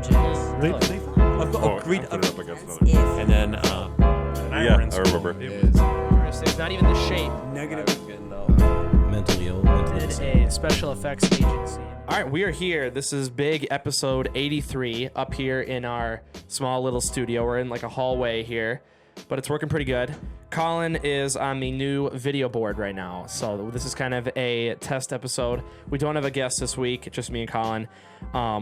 objects. Really? I've got a green. Put it up against another. And then, Yeah, I remember. It was not even the shape. Mentally ill. Mentally Did insane. a special effects agency. All right, we are here. This is big episode 83 up here in our small little studio. We're in like a hallway here, but it's working pretty good. Colin is on the new video board right now, so this is kind of a test episode. We don't have a guest this week, just me and Colin.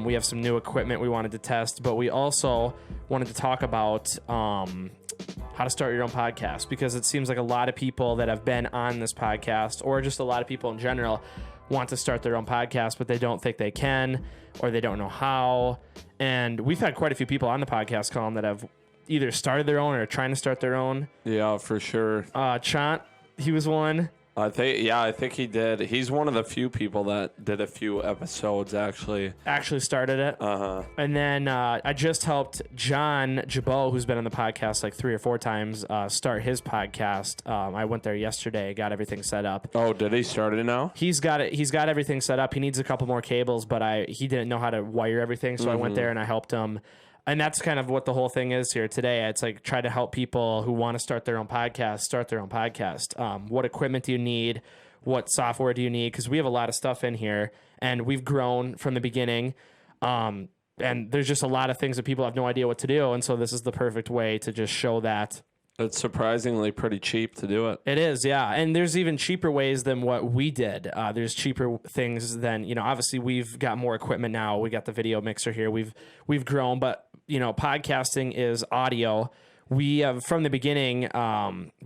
We have some new equipment we wanted to test, but we also wanted to talk about how to start your own podcast, because it seems like a lot of people that have been on this podcast, or just a lot of people in general, want to start their own podcast, but they don't think they can, or they don't know how. And we've had quite a few people on the podcast, Colin, that have either started their own or are trying to start their own. Yeah, for sure. Chant, he was one. I think he did. He's one of the few people that did a few episodes, actually. Actually started it. Uh-huh. And then I just helped John Jabot, who's been on the podcast like 3 or 4 times, start his podcast. I went there yesterday, got everything set up. Oh, did he start it now? He's got it. He's got everything set up. He needs a couple more cables, but he didn't know how to wire everything, so I went there and I helped him. And that's kind of what the whole thing is here today. It's like try to help people who want to start their own podcast, start their own podcast. What equipment do you need? What software do you need? Because we have a lot of stuff in here, and we've grown from the beginning. And there's just a lot of things that people have no idea what to do. And so this is the perfect way to just show that. It's surprisingly pretty cheap to do it. It is, yeah. And there's even cheaper ways than what we did. There's cheaper things than, obviously we've got more equipment now. We got the video mixer here. We've grown, but podcasting is audio. We have, from the beginning,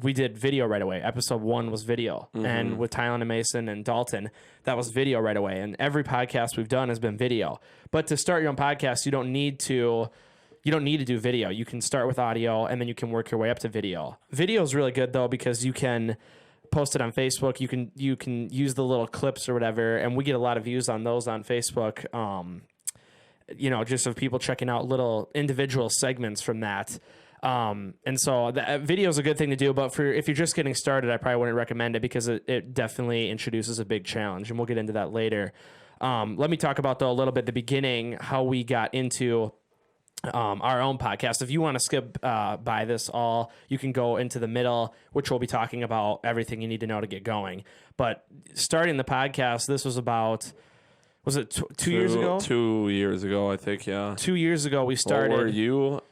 we did video right away. Episode 1 was video. And with Tylen and Mason and Dalton, that was video right away. And every podcast we've done has been video. But to start your own podcast, you don't need to do video. You can start with audio, and then you can work your way up to video. Video is really good, though, because you can post it on Facebook. You can use the little clips or whatever, and we get a lot of views on those on Facebook, just of people checking out little individual segments from that. And so the video is a good thing to do, but if you're just getting started, I probably wouldn't recommend it, because it definitely introduces a big challenge, and we'll get into that later. Let me talk about, though, a little bit the beginning, how we got into our own podcast. If you want to skip by this all, you can go into the middle, which we'll be talking about everything you need to know to get going. But starting the podcast, this was about, was it 2 years ago? 2 years ago, I think, yeah. 2 years ago we started.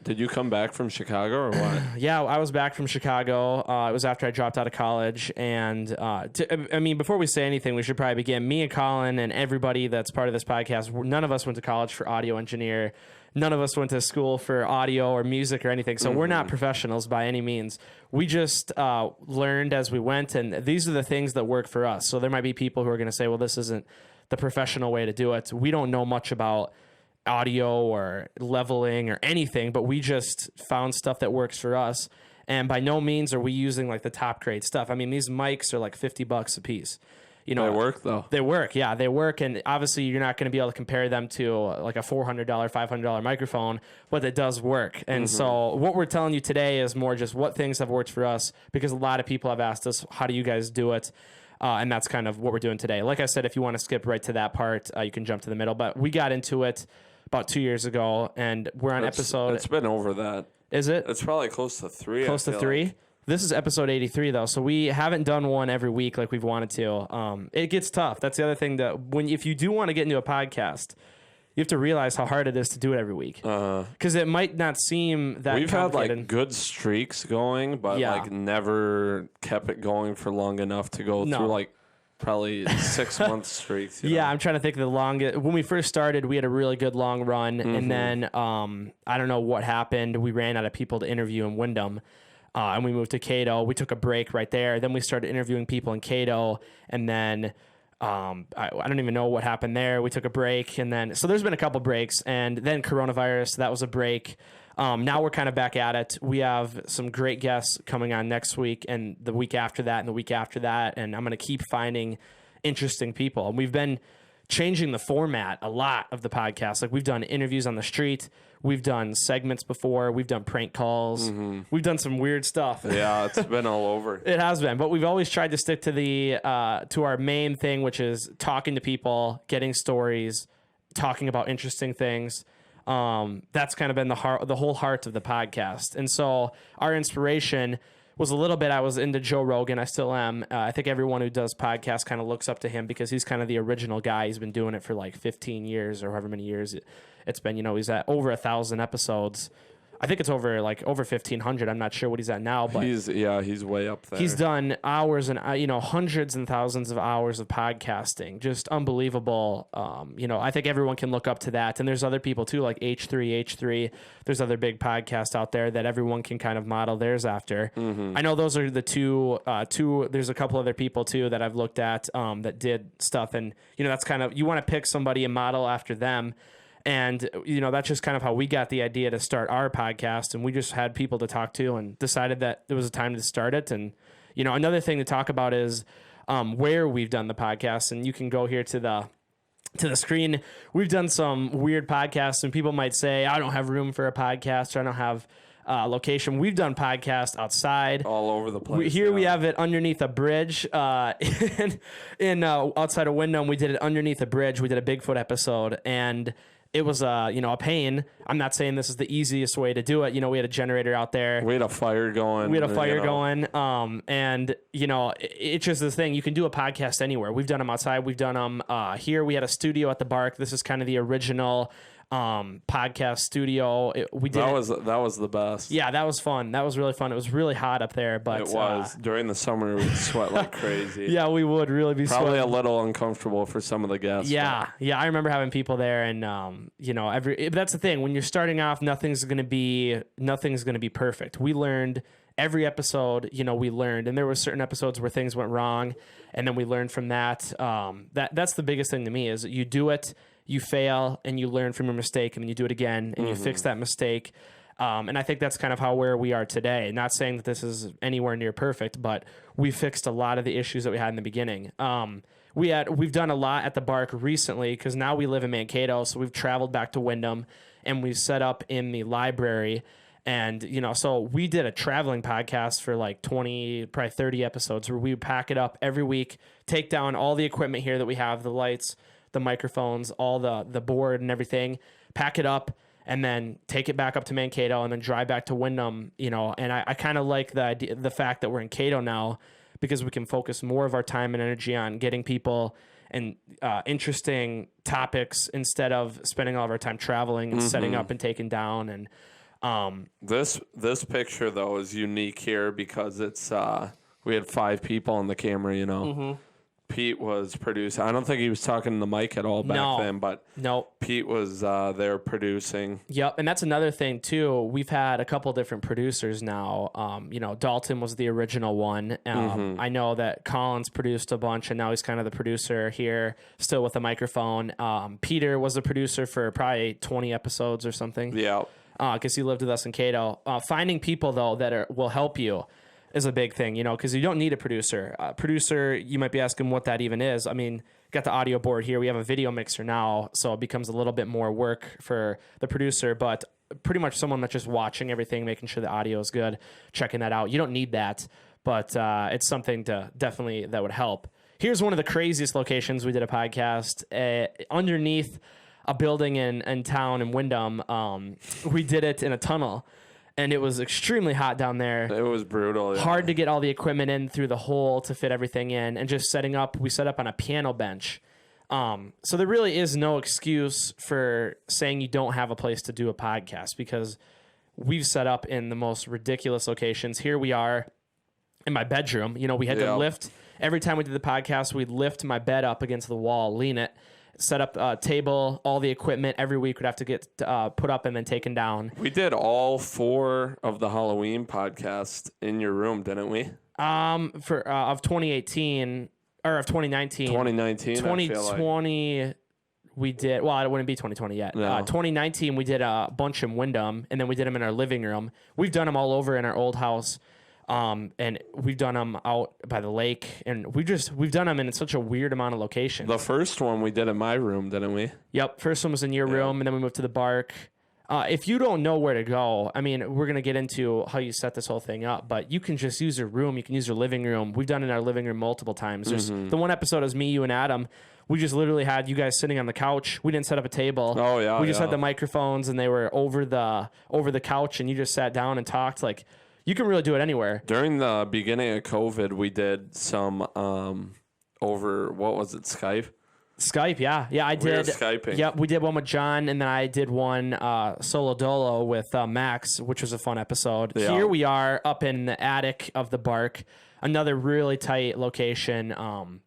Did you come back from Chicago or what? Yeah, I was back from Chicago. It was after I dropped out of college. And before we say anything, we should probably begin. Me and Colin and everybody that's part of this podcast, none of us went to college for audio engineer. None of us went to school for audio or music or anything. So we're not professionals by any means. We just learned as we went, and these are the things that work for us. So there might be people who are going to say, well, this isn't the professional way to do it. We don't know much about audio or leveling or anything, but we just found stuff that works for us. And by no means are we using like the top grade stuff. I mean, these mics are like $50 a piece. They work, though. They work, yeah. They work, and obviously you're not going to be able to compare them to like a $400, $500 microphone, but it does work. And so what we're telling you today is more just what things have worked for us, because a lot of people have asked us, how do you guys do it? And that's kind of what we're doing today. Like I said, if you want to skip right to that part, you can jump to the middle. But we got into it about 2 years ago, and we're on episode... It's been over that. Is it? It's probably close to 3. Close to 3? Like. This is episode 83, though, so we haven't done one every week like we've wanted to. It gets tough. That's the other thing, that if you do want to get into a podcast, you have to realize how hard it is to do it every week. Because it might not seem that We've had like good streaks going, but like never kept it going for long enough to go through like probably 6-month streaks. Yeah, I'm trying to think of the longest. When we first started, we had a really good long run, and then I don't know what happened. We ran out of people to interview in Wyndham. And we moved to Cato. We took a break right there. Then we started interviewing people in Cato. And then I don't even know what happened there. We took a break. And then, so there's been a couple breaks. And then coronavirus, that was a break. Now we're kind of back at it. We have some great guests coming on next week and the week after that and the week after that. And I'm going to keep finding interesting people. And we've been changing the format a lot of the podcast. Like we've done interviews on the street. We've done segments before. We've done prank calls. We've done some weird stuff. Yeah, it's been all over. It has been, but we've always tried to stick to to our main thing, which is talking to people, getting stories, talking about interesting things. That's kind of been the whole heart of the podcast. And so our inspiration was a little bit, I was into Joe Rogan. I still am. I think everyone who does podcasts kind of looks up to him because he's kind of the original guy. He's been doing it for like 15 years or however many years it's been. He's at over 1,000 episodes. I think it's over 1,500. I'm not sure what he's at now, but he's way up there. He's done hours and hundreds and thousands of hours of podcasting, just unbelievable. I think everyone can look up to that, and there's other people too, like H3. There's other big podcasts out there that everyone can kind of model theirs after. Mm-hmm. I know those are the two. There's a couple other people too that I've looked at that did stuff, and that's kind of, you want to pick somebody and model after them. And, that's just kind of how we got the idea to start our podcast. And we just had people to talk to and decided that it was a time to start it. And, another thing to talk about is where we've done the podcast. And you can go here to the screen. We've done some weird podcasts, and people might say, I don't have room for a podcast, or I don't have location. We've done podcasts outside, all over the place. We have it underneath a bridge in outside of Windham. We did it underneath a bridge. We did a Bigfoot episode, and it was a pain. I'm not saying this is the easiest way to do it. We had a generator out there. We had a fire going. And it's just this thing. You can do a podcast anywhere. We've done them outside. We've done them here. We had a studio at the Bark. This is kind of the original podcast studio. That was the best. Yeah, that was fun. That was really fun. It was really hot up there, but it was during the summer. We'd sweat like crazy. Yeah, we would really be probably sweating. A little uncomfortable for some of the guests. Yeah, I remember having people there, and that's the thing. When you're starting off, nothing's gonna be perfect. We learned every episode. We learned, and there were certain episodes where things went wrong, and then we learned from that. That's the biggest thing to me is you do it. You fail and you learn from your mistake, and then you do it again and you fix that mistake. And I think that's kind of where we are today. Not saying that this is anywhere near perfect, but we fixed a lot of the issues that we had in the beginning. We've done a lot at the Bark recently because now we live in Mankato, so we've traveled back to Windham and we've set up in the library. And, so we did a traveling podcast for like 20, probably 30 episodes where we would pack it up every week, take down all the equipment here that we have, the lights, the microphones, all the board and everything, pack it up, and then take it back up to Mankato and then drive back to Windham, and I kind of like the fact that we're in Cato now because we can focus more of our time and energy on getting people and interesting topics instead of spending all of our time traveling and setting up and taking down. And this picture though is unique here because it's we had 5 people on the camera, Pete was producing. I don't think he was talking to the mic at all back then, but Pete was there producing. Yep, and that's another thing too. We've had a couple different producers now. Dalton was the original one. I know that Collins produced a bunch, and now he's kind of the producer here, still with a microphone. Peter was the producer for probably 20 episodes or something. Yeah, because he lived with us in Cato. Finding people though that will help you is a big thing, because you don't need a producer. Producer, you might be asking what that even is. I mean, got the audio board here. We have a video mixer now, so it becomes a little bit more work for the producer, but pretty much someone that's just watching everything, making sure the audio is good, checking that out. You don't need that, but it's something that would help. Here's one of the craziest locations we did a podcast underneath a building in town in Windham. We did it in a tunnel. And it was extremely hot down there. It was brutal. Yeah. Hard to get all the equipment in through the hole to fit everything in. And just we set up on a piano bench. So there really is no excuse for saying you don't have a place to do a podcast because we've set up in the most ridiculous locations. Here we are in my bedroom. We had to lift. Every time we did the podcast, we'd lift my bed up against the wall, lean it, set up a table, all the equipment every week would have to get put up and then taken down. We did all 4 of the Halloween podcasts in your room, didn't we? Of 2018 or of 2019. 2020 we did. Well, it wouldn't be 2020 yet. No. 2019 we did a bunch in Windham, and then we did them in our living room. We've done them all over in our old house. And we've done them out by the lake, and we've done them in such a weird amount of locations. The first one we did in my room, didn't we? Yep. First one was in your room, and then we moved to the Bark. If you don't know where to go, I mean, we're going to get into how you set this whole thing up, but you can just use your room. You can use your living room. We've done it in our living room multiple times. There's the one episode is me, you, and Adam. We just literally had you guys sitting on the couch. We didn't set up a table. Oh, yeah. We just had the microphones, and they were over the couch, and you just sat down and talked. Like, you can really do it anywhere. During the beginning of COVID, we did some over, what was it, Skype? Skype, yeah. I did. We were Skyping. Yep, we did one with John, and then I did one solo dolo with Max, which was a fun episode. Yeah. Here we are up in the attic of the Bark, another really tight location.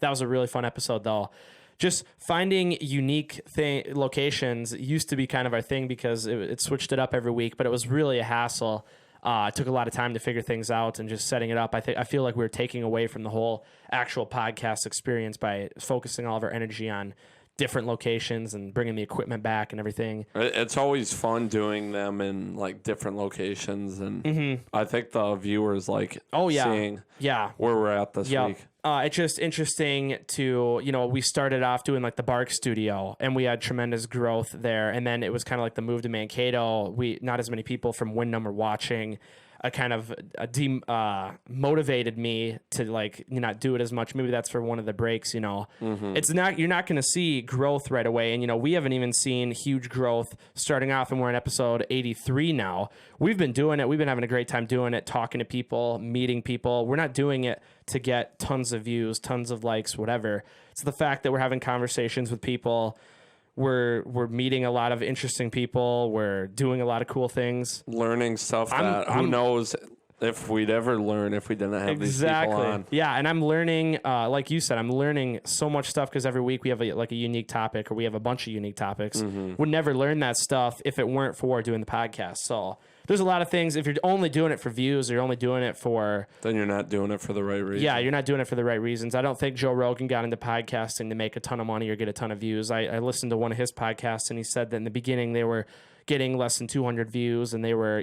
That was a really fun episode, though. Just finding unique locations used to be kind of our thing because it switched it up every week, but it was really a hassle. It took a lot of time to figure things out and just setting it up. I feel like we were taking away from the whole actual podcast experience by focusing all of our energy on different locations and bringing the equipment back and everything. It's always fun doing them in like different locations, and I think the viewers like seeing where we're at this week. It's just interesting to, we started off doing like the Bark studio and we had tremendous growth there. And then it was kind of like the move to Mankato. Not as many people from Windham were watching. Motivated me to like not do it as much. Maybe that's for one of the breaks, It's not, you're not going to see growth right away. And, we haven't even seen huge growth starting off, and we're in episode 83 now. We've been doing it. We've been having a great time doing it, talking to people, meeting people. We're not doing it to get tons of views, tons of likes, whatever. It's the fact that we're having conversations with people. We're meeting a lot of interesting people. We're doing a lot of cool things. Learning stuff who knows if we'd ever learn if we didn't have these people on. Yeah, and I'm learning, like you said, I'm learning so much stuff because every week we have a unique topic, or we have a bunch of unique topics. Would never learn that stuff if it weren't for doing the podcast. So there's a lot of things. If you're only doing it for views, or you're only doing it for... Then you're not doing it for the right reason. Yeah, you're not doing it for the right reasons. I don't think Joe Rogan got into podcasting to make a ton of money or get a ton of views. I listened to one of his podcasts, and he said that in the beginning they were getting less than 200 views, and they were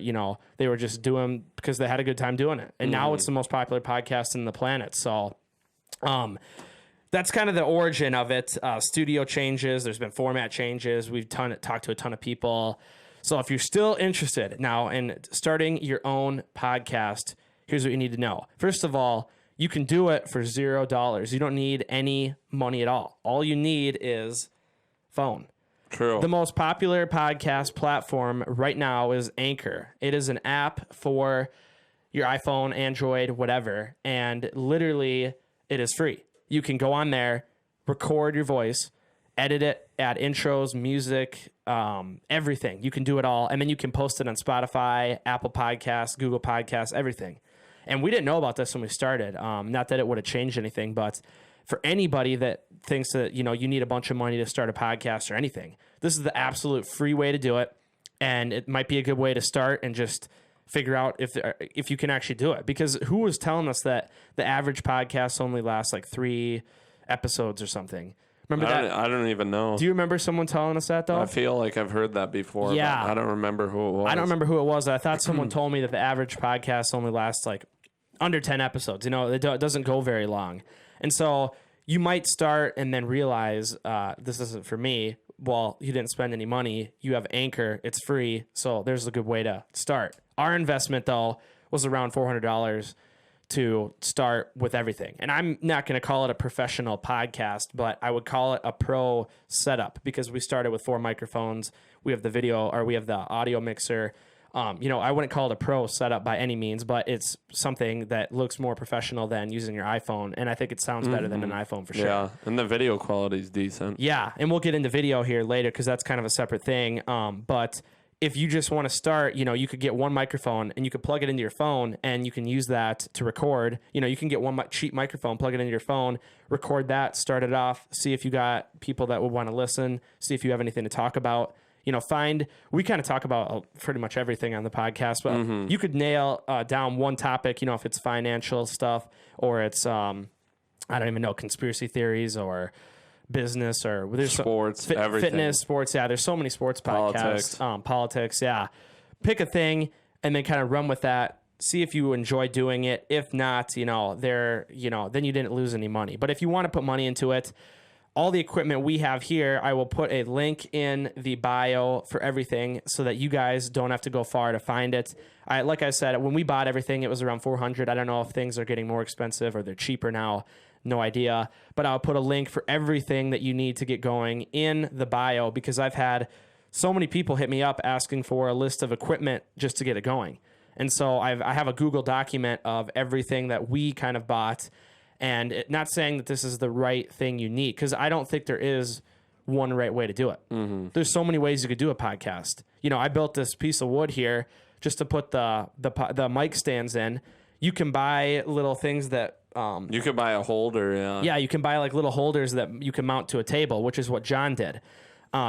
just doing because they had a good time doing it. And now it's the most popular podcast in the planet. So that's kind of the origin of it. Studio changes. There's been format changes. We've talked to a ton of people. So if you're still interested now in starting your own podcast, here's what you need to know. First of all, you can do it for $0. You don't need any money at all. All you need is phone. True. The most popular podcast platform right now is Anchor. It is an app for your iPhone, Android, whatever, and literally it is free. You can go on there, record your voice, edit it, add intros, music, everything. You can do it all. And then you can post it on Spotify, Apple Podcasts, Google Podcasts, everything. And we didn't know about this when we started. Not that it would have changed anything, but for anybody that thinks that, you need a bunch of money to start a podcast or anything, this is the absolute free way to do it. And it might be a good way to start and just figure out if you can actually do it. Because who was telling us that the average podcast only lasts like 3 episodes or something? Remember that? I don't even know. Do you remember someone telling us that, though? I feel like I've heard that before. Yeah. But I don't remember who it was. I don't remember who it was. I thought someone told me that the average podcast only lasts like under 10 episodes. It doesn't go very long. And so you might start and then realize this isn't for me. Well, you didn't spend any money. You have Anchor. It's free. So there's a good way to start. Our investment, though, was around $400 to start with everything. And I'm not going to call it a professional podcast, but I would call it a pro setup because we started with 4 microphones. We have the video, or we have the audio mixer. I wouldn't call it a pro setup by any means, but it's something that looks more professional than using your iPhone. And I think it sounds better than an iPhone for sure. Yeah, and the video quality is decent. Yeah, and we'll get into video here later because that's kind of a separate thing. But if you just want to start, you could get one microphone and you could plug it into your phone and you can use that to record. You can get one cheap microphone, plug it into your phone, record that, start it off, see if you got people that would want to listen, see if you have anything to talk about. We kind of talk about pretty much everything on the podcast, but you could nail down one topic, if it's financial stuff or it's, I don't even know, conspiracy theories or business or there's sports, everything. Fitness, sports. Yeah, there's so many sports podcasts, politics. Yeah, pick a thing and then kind of run with that. See if you enjoy doing it. If not, then you didn't lose any money. But if you want to put money into it, all the equipment we have here, I will put a link in the bio for everything so that you guys don't have to go far to find it. Like I said, when we bought everything, it was around $400. I don't know if things are getting more expensive or they're cheaper now. No idea. But I'll put a link for everything that you need to get going in the bio, because I've had so many people hit me up asking for a list of equipment just to get it going. And so I have a Google document of everything that we kind of bought. And not saying that this is the right thing you need, because I don't think there is one right way to do it. Mm-hmm. There's so many ways you could do a podcast. You know, I built this piece of wood here just to put the mic stands in. You can buy little things that... you could buy a holder, yeah. Yeah, you can buy like little holders that you can mount to a table, which is what John did.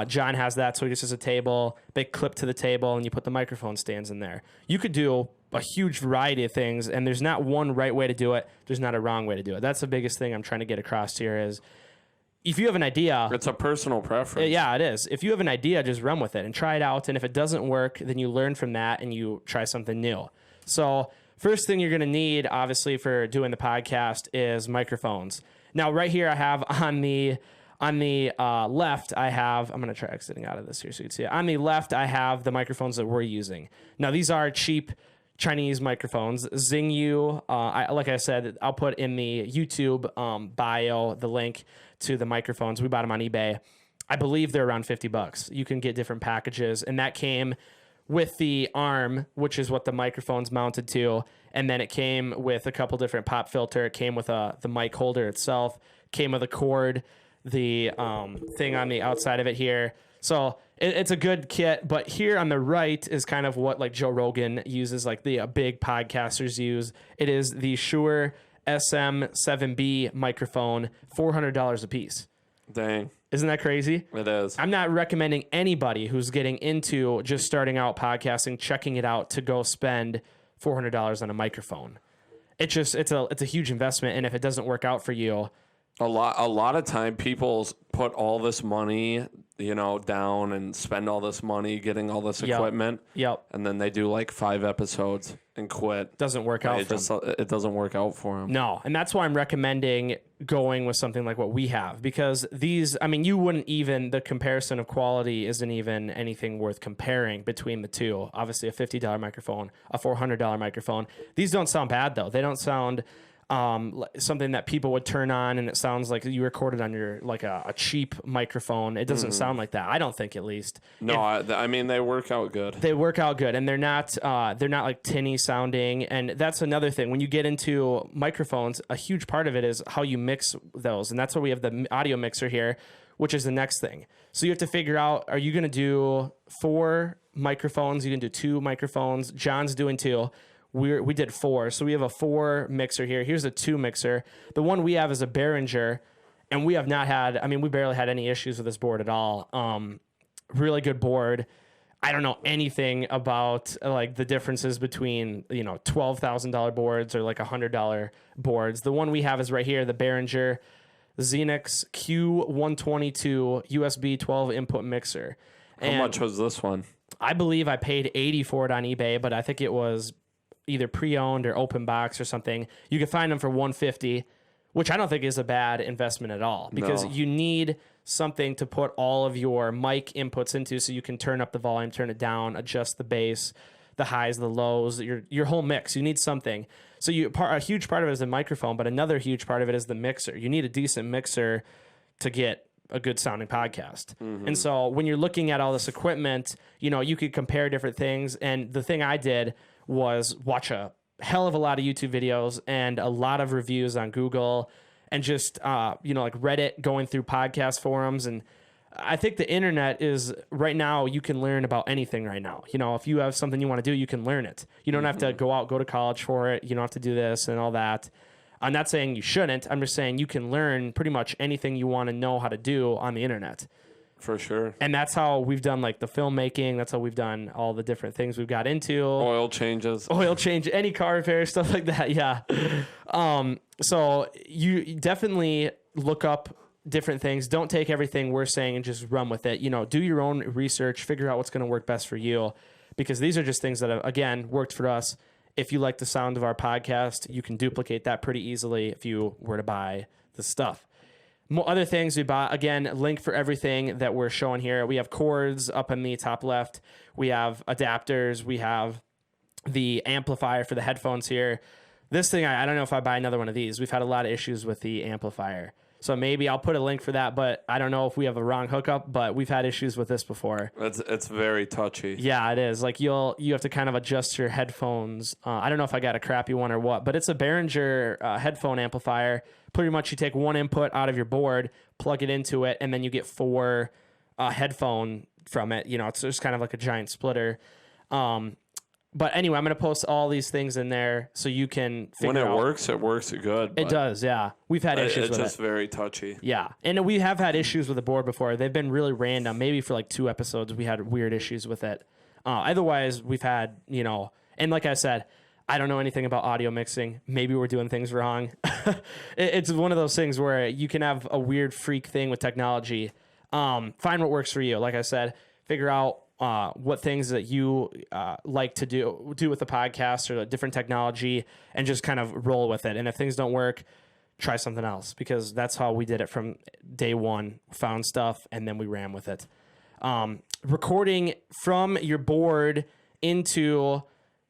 John has that, so he just has a table, big clip to the table, and you put the microphone stands in there. You could do a huge variety of things, and there's not one right way to do it. There's not a wrong way to do it. That's the biggest thing I'm trying to get across here is if you have an idea... It's a personal preference. Yeah, it is. If you have an idea, just run with it and try it out, and if it doesn't work, then you learn from that and you try something new. So first thing you're going to need, obviously, for doing the podcast is microphones. Now, right here I have on the left, I have... I'm going to try exiting out of this here so you can see it. On the left, I have the microphones that we're using. Now, these are cheap Chinese microphones. Xingyu, like I said, I'll put in the YouTube bio the link to the microphones. We bought them on eBay. I believe they're around $50. You can get different packages, and that came with the arm, which is what the microphone's mounted to, and then it came with a couple different pop filter. It came with the mic holder itself, came with a cord, the thing on the outside of it here. So it's a good kit, but here on the right is kind of what like Joe Rogan uses, like the big podcasters use. It is the Shure SM7B microphone, $400 a piece. Dang. Isn't that crazy? It is. I'm not recommending anybody who's getting into just starting out podcasting, checking it out, to go spend $400 on a microphone. It's a huge investment, and if it doesn't work out for you, a lot of time people put all this money, down and spend all this money getting all this equipment. Yep. And then they do like 5 episodes and quit. Doesn't work out. It doesn't work out for them. No, and that's why I'm recommending going with something like what we have, because these, you wouldn't even, the comparison of quality isn't even anything worth comparing between the two. Obviously, a $50 microphone, a $400 microphone. These don't sound bad though. They don't sound something that people would turn on and it sounds like you recorded on your like a cheap microphone. It doesn't sound like that. I don't think, at least. No, they work out good. They work out good, and they're not like tinny sounding. And that's another thing. When you get into microphones, a huge part of it is how you mix those, and that's why we have the audio mixer here, which is the next thing. So you have to figure out: are you going to do 4 microphones? You can do 2 microphones. John's doing 2. We did 4, so we have a 4 mixer here. Here's a 2 mixer. The one we have is a Behringer, and we have not had... we barely had any issues with this board at all. Really good board. I don't know anything about like the differences between $12,000 boards or like $100 boards. The one we have is right here, the Behringer Xenix Q122 USB 12 input mixer. How much was this one? I believe I paid $80 for it on eBay, but I think it was either pre-owned or open box or something. You can find them for $150, which I don't think is a bad investment at all, because you need something to put all of your mic inputs into, so you can turn up the volume, turn it down, adjust the bass, the highs, the lows, your whole mix. You need something. So a huge part of it is the microphone, but another huge part of it is the mixer. You need a decent mixer to get a good sounding podcast. Mm-hmm. And so when you're looking at all this equipment, you could compare different things. And the thing I did was watch a hell of a lot of YouTube videos and a lot of reviews on Google, and just, like Reddit, going through podcast forums. And I think the internet is, right now, you can learn about anything right now. If you have something you want to do, you can learn it. You don't have to go to college for it. You don't have to do this and all that. I'm not saying you shouldn't. I'm just saying you can learn pretty much anything you want to know how to do on the internet. For sure. And that's how we've done like the filmmaking. That's how we've done all the different things we've got into. Oil change, any car repair, stuff like that. Yeah. So you definitely look up different things. Don't take everything we're saying and just run with it. Do your own research, figure out what's going to work best for you, because these are just things that have, again, worked for us. If you like the sound of our podcast, you can duplicate that pretty easily if you were to buy the stuff. Other things we bought, again, link for everything that we're showing here. We have cords up in the top left. We have adapters. We have the amplifier for the headphones here. This thing, I don't know if I buy another one of these. We've had a lot of issues with the amplifier. So maybe I'll put a link for that, but I don't know if we have a wrong hookup, but we've had issues with this before. It's very touchy. Yeah, it is. Like you have to kind of adjust your headphones. I don't know if I got a crappy one or what, but it's a Behringer headphone amplifier. Pretty much you take one input out of your board, plug it into it, and then you get 4 headphone from it. You know, it's just kind of like a giant splitter. But anyway, I'm going to post all these things in there so you can figure out. When it works good. It does, yeah. We've had issues with it. It's just very touchy. Yeah. And we have had issues with the board before. They've been really random. Maybe for like 2 episodes, we had weird issues with it. Otherwise, we've had, you know, and like I said, I don't know anything about audio mixing. Maybe we're doing things wrong. It's one of those things where you can have a weird freak thing with technology. Find what works for you. Like I said, figure out what things that you like to do with the podcast or a different technology and just kind of roll with it. And if things don't work, try something else, because that's how we did it from day one. Found stuff and then we ran with it. Recording from your board into,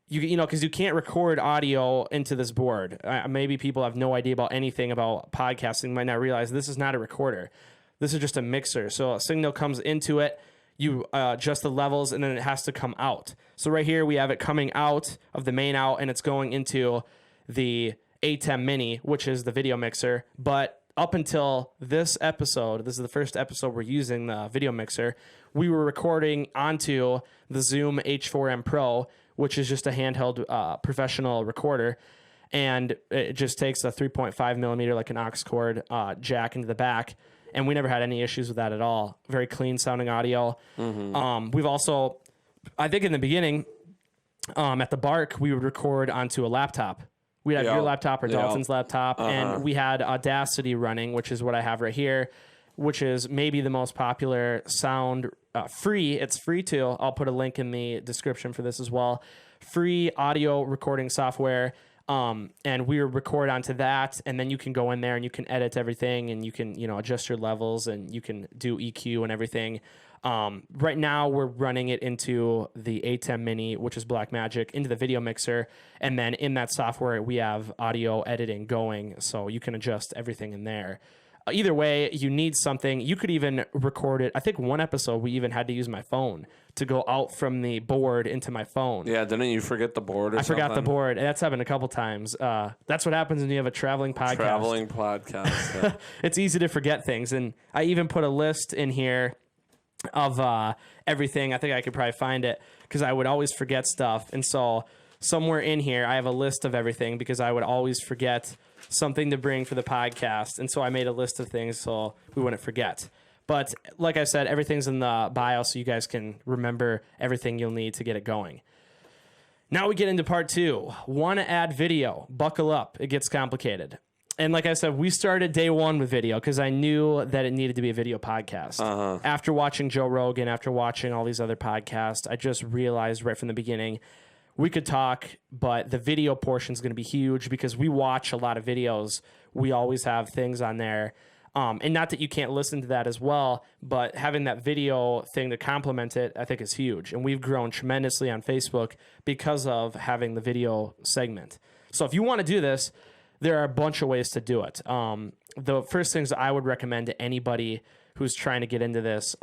you know, because you can't record audio into this board. Maybe people have no idea about anything about podcasting, might not realize this is not a recorder. This is just a mixer. So a signal comes into it. You adjust the levels, and then it has to come out. So right here, we have it coming out of the main out, and it's going into the A10 Mini, which is the video mixer. But up until this episode, this is the first episode we're using the video mixer, we were recording onto the Zoom H4M Pro, which is just a handheld professional recorder. And it just takes a 3.5 millimeter, like an aux cord jack into the back. And we never had any issues with that at all. Very clean sounding audio. Mm-hmm. We've also, I think in the beginning, at the Bark, we would record onto a laptop. We'd have your laptop or Dalton's laptop. And we had Audacity running, which is what I have right here, which is maybe the most popular sound, free. It's free too. I'll put a link in the description for this as well. Free audio recording software. And we record onto that, and then you can go in there and you can edit everything, and you can, you know, adjust your levels, and you can do EQ and everything. Right now we're running it into the A10 Mini, which is Blackmagic, into the video mixer. And then in that software, we have audio editing going, so you can adjust everything in there. Either way, you need something. You could even record it. I think one episode we even had to use my phone to go out from the board into my phone. Yeah, didn't you forget the board or something? I forgot the board. That's happened a couple times. That's what happens when you have a traveling podcast. Yeah. It's easy to forget things. And I even put a list in here of everything. I think I could probably find it because I would always forget stuff. And so somewhere in here, I have a list of everything because I would always forget something to bring for the podcast. And so I made a list of things so we wouldn't forget. But like I said, everything's in the bio so you guys can remember everything you'll need to get it going. Now we get into part 2. Want to add video. Buckle up. It gets complicated. And like I said, we started day 1 with video because I knew that it needed to be a video podcast. After watching Joe Rogan, after watching all these other podcasts, I just realized right from the beginning, we could talk, but the video portion is going to be huge because we watch a lot of videos. We always have things on there. And not that you can't listen to that as well, but having that video thing to complement it, I think is huge. And we've grown tremendously on Facebook because of having the video segment. So if you want to do this, there are a bunch of ways to do it. The first things I would recommend to anybody who's trying to get into this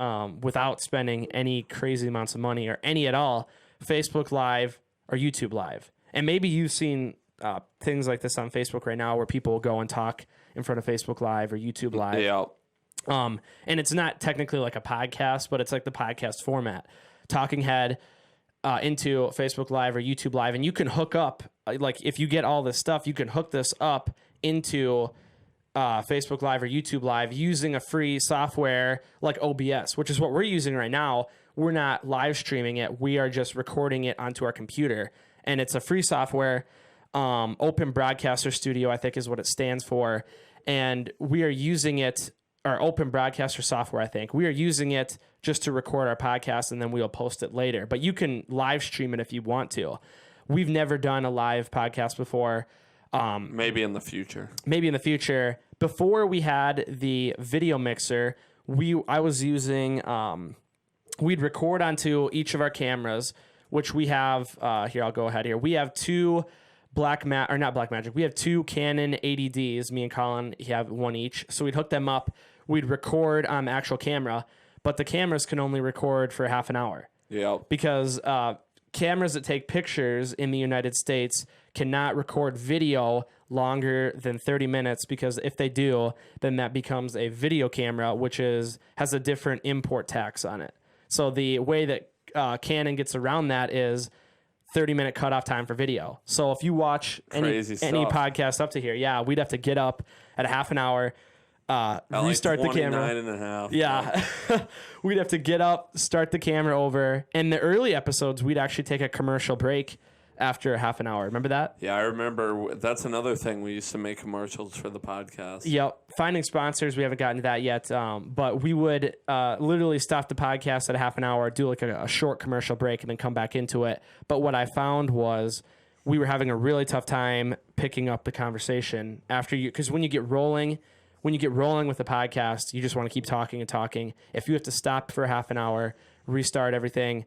without spending any crazy amounts of money or any at all, Facebook Live or YouTube Live. And maybe you've seen things like this on Facebook right now where people will go and talk in front of Facebook Live or YouTube Live. Yeah. And it's not technically like a podcast, but it's like the podcast format. Talking head into Facebook Live or YouTube Live. And you can hook up, like if you get all this stuff, you can hook this up into Facebook Live or YouTube Live using a free software like OBS, which is what we're using right now. We're not live streaming it. We are just recording it onto our computer. And it's a free software. Open Broadcaster Studio, I think is what it stands for. And we are using it, or Open Broadcaster Software, I think. We are using it just to record our podcast, and then we'll post it later. But you can live stream it if you want to. We've never done a live podcast before. Maybe in the future. Before we had the video mixer, I was using, we'd record onto each of our cameras, which we have, here, I'll go ahead here. We have two we have two Canon 80Ds. Me and Colin have one each. So we'd hook them up. We'd record on the actual camera, but the cameras can only record for half an hour. Yeah. Because cameras that take pictures in the United States cannot record video longer than 30 minutes, because if they do, then that becomes a video camera, which has a different import tax on it. So the way that Canon gets around that is 30-minute cutoff time for video. So if you watch any podcast up to here, we'd have to get up at a half an hour, restart the camera. 29 and a half. Yeah. We'd have to get up, start the camera over. In the early episodes, we'd actually take a commercial break after a half an hour. Remember that? Yeah, I remember. That's another thing. We used to make commercials for the podcast. Yep. Finding sponsors, we haven't gotten to that yet. But we would literally stop the podcast at a half an hour, do like a short commercial break, and then come back into it. But what I found was we were having a really tough time picking up the conversation after because when you get rolling with the podcast, you just want to keep talking and talking. If you have to stop for a half an hour, restart everything,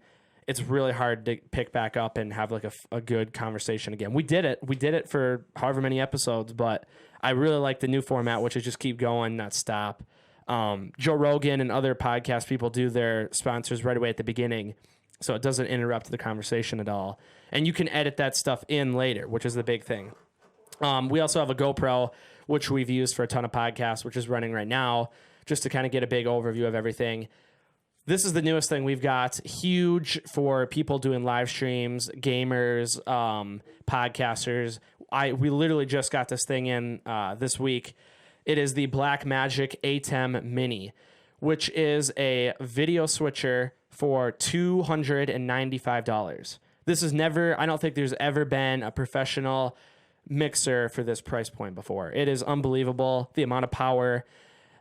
it's really hard to pick back up and have like a good conversation again. We did it for however many episodes, but I really like the new format, which is just keep going, not stop. Joe Rogan and other podcast people do their sponsors right away at the beginning, so it doesn't interrupt the conversation at all. And you can edit that stuff in later, which is the big thing. We also have a GoPro, which we've used for a ton of podcasts, which is running right now, just to kind of get a big overview of everything. This is the newest thing we've got. Huge for people doing live streams, gamers, podcasters. We literally just got this thing in this week. It is the Blackmagic ATEM Mini, which is a video switcher for $295. This is I don't think there's ever been a professional mixer for this price point before. It is unbelievable, the amount of power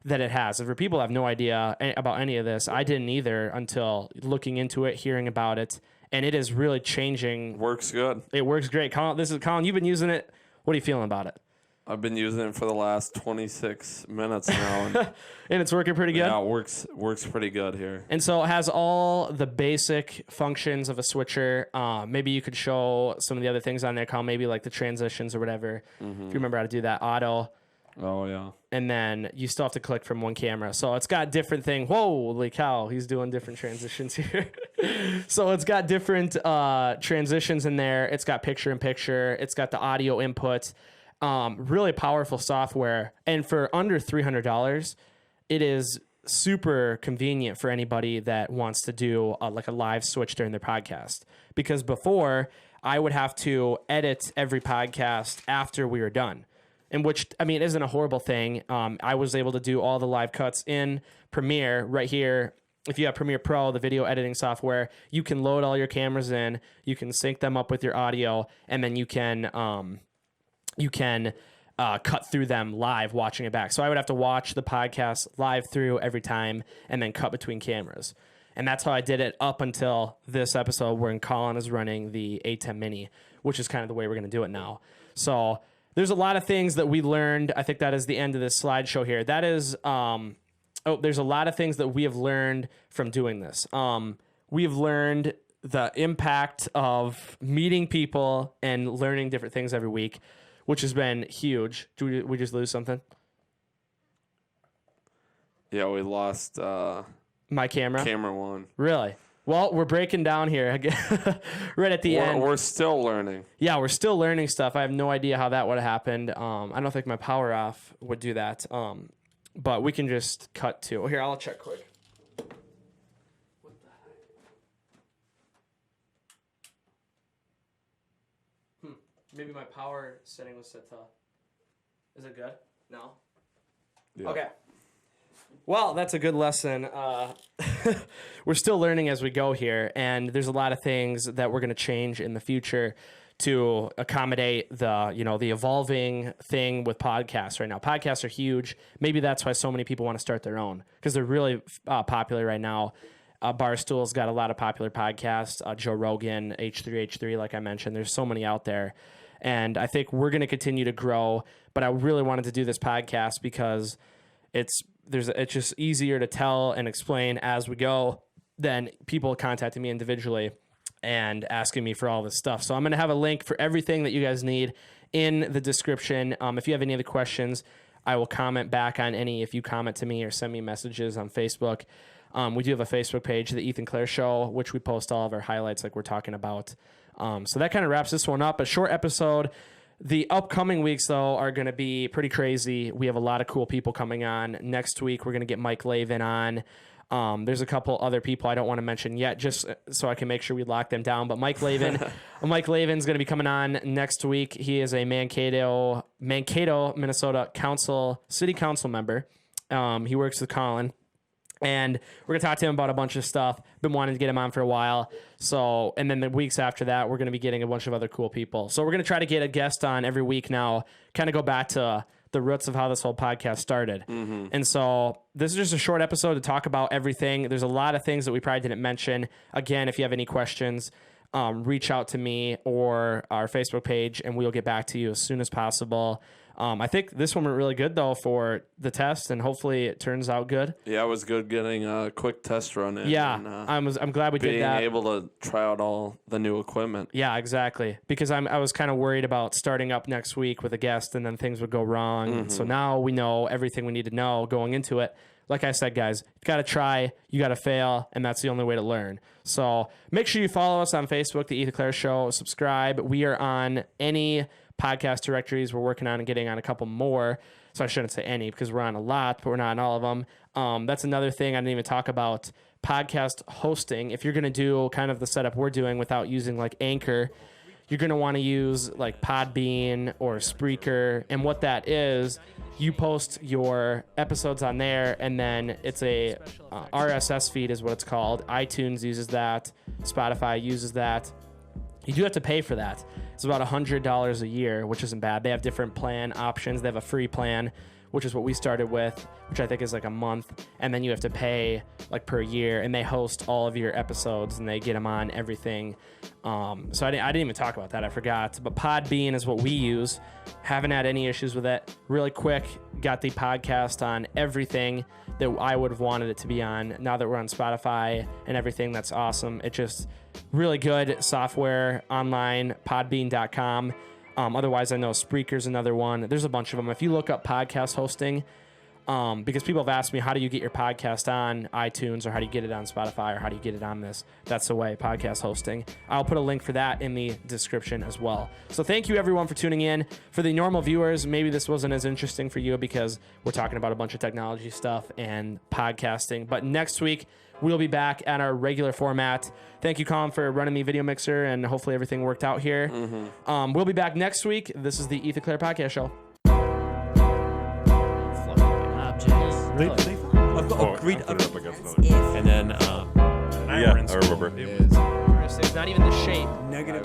that it has. And for people who have no idea about any of this, I didn't either until looking into it, hearing about it, and it is really changing. Works good. It works great. Colin, you've been using it. What are you feeling about it? I've been using it for the last 26 minutes now. And it's working pretty good? Yeah, it works pretty good here. And so it has all the basic functions of a switcher. Maybe you could show some of the other things on there, Colin, maybe like the transitions or whatever. Mm-hmm. If you remember how to do that. Auto. Oh, yeah. And then you still have to click from one camera. So it's got different things. Holy cow, he's doing different transitions here. So it's got different transitions in there. It's got picture-in-picture. It's got the audio input. Really powerful software. And for under $300, it is super convenient for anybody that wants to do like a live switch during their podcast. Because before, I would have to edit every podcast after we were done. And which, I mean, isn't a horrible thing. I was able to do all the live cuts in Premiere right here. If you have Premiere Pro, the video editing software, you can load all your cameras in, you can sync them up with your audio, and then you can cut through them live, watching it back. So I would have to watch the podcast live through every time and then cut between cameras. And that's how I did it up until this episode where Colin is running the ATEM Mini, which is kind of the way we're going to do it now. So there's a lot of things that we learned. I think that is the end of this slideshow here. That is, there's a lot of things that we have learned from doing this. We have learned the impact of meeting people and learning different things every week, which has been huge. Do we just lose something? Yeah, we lost my camera. Camera one. Really? Well, we're breaking down here right at the end. We're still learning. Yeah, we're still learning stuff. I have no idea how that would have happened. I don't think my power off would do that. But we can just cut to. Here, I'll check quick. What the heck? Maybe my power setting was set to. Is it good? No? Yeah. Okay. Well, that's a good lesson. We're still learning as we go here, and there's a lot of things that we're going to change in the future to accommodate the evolving thing with podcasts right now. Podcasts are huge. Maybe that's why so many people want to start their own, because they're really popular right now. Barstool's got a lot of popular podcasts. Joe Rogan, H3H3, like I mentioned. There's so many out there. And I think we're going to continue to grow, but I really wanted to do this podcast because it's just easier to tell and explain as we go than people contacting me individually and asking me for all this stuff. So I'm going to have a link for everything that you guys need in the description. If you have any other questions, I will comment back on any if you comment to me or send me messages on Facebook. We do have a Facebook page, The Ethan Clerc Show, which we post all of our highlights like we're talking about. So that kind of wraps this one up. A short episode. The upcoming weeks, though, are going to be pretty crazy. We have a lot of cool people coming on. Next week, we're going to get Mike Lavin on. There's a couple other people I don't want to mention yet, just so I can make sure we lock them down. But Mike Lavin's going to be coming on next week. He is a Mankato, Minnesota city council member. He works with Colin. And we're going to talk to him about a bunch of stuff. Been wanting to get him on for a while. So, and then the weeks after that, we're going to be getting a bunch of other cool people. So we're going to try to get a guest on every week now, kind of go back to the roots of how this whole podcast started. Mm-hmm. And so this is just a short episode to talk about everything. There's a lot of things that we probably didn't mention. Again, if you have any questions, reach out to me or our Facebook page, and we'll get back to you as soon as possible. I think this one went really good, though, for the test, and hopefully it turns out good. Yeah, it was good getting a quick test run in. Yeah, and, I'm glad we did that. Being able to try out all the new equipment. Yeah, exactly. Because I was kind of worried about starting up next week with a guest, and then things would go wrong. Mm-hmm. So now we know everything we need to know going into it. Like I said, guys, you got to try, you got to fail, and that's the only way to learn. So make sure you follow us on Facebook, The Ethan Clerc Show. Subscribe. We are on any podcast directories. We're working on getting on a couple more. So I shouldn't say any because we're on a lot, but we're not on all of them. That's another thing I didn't even talk about. Podcast hosting. If you're going to do kind of the setup we're doing without using like Anchor, you're going to want to use like Podbean or Spreaker. And what that is, you post your episodes on there, and then it's a RSS feed is what it's called. iTunes uses that. Spotify uses that. You do have to pay for that. It's about $100 a year, which isn't bad. They have different plan options. They have a free plan, which is what we started with, which I think is like a month. And then you have to pay like per year, and they host all of your episodes and they get them on everything. So I didn't even talk about that. I forgot. But Podbean is what we use. Haven't had any issues with it. Really quick, got the podcast on everything that I would have wanted it to be on. Now that we're on Spotify and everything, that's awesome. It just really good software online, podbean.com. Otherwise, I know Spreaker's another one. There's a bunch of them. If you look up podcast hosting, because people have asked me, how do you get your podcast on iTunes, or how do you get it on Spotify, or how do you get it on this? That's the way, podcast hosting. I'll put a link for that in the description as well. So thank you, everyone, for tuning in. For the normal viewers, maybe this wasn't as interesting for you because we're talking about a bunch of technology stuff and podcasting. But next week, we'll be back at our regular format. Thank you, Colin, for running the video mixer, and hopefully everything worked out here. Mm-hmm. We'll be back next week. This is the Ethan Clerc Podcast Show. Really? Agreed. And then, I remember. It's not even the shape. Negative.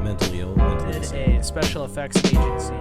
Mentally ill. A special effects agency.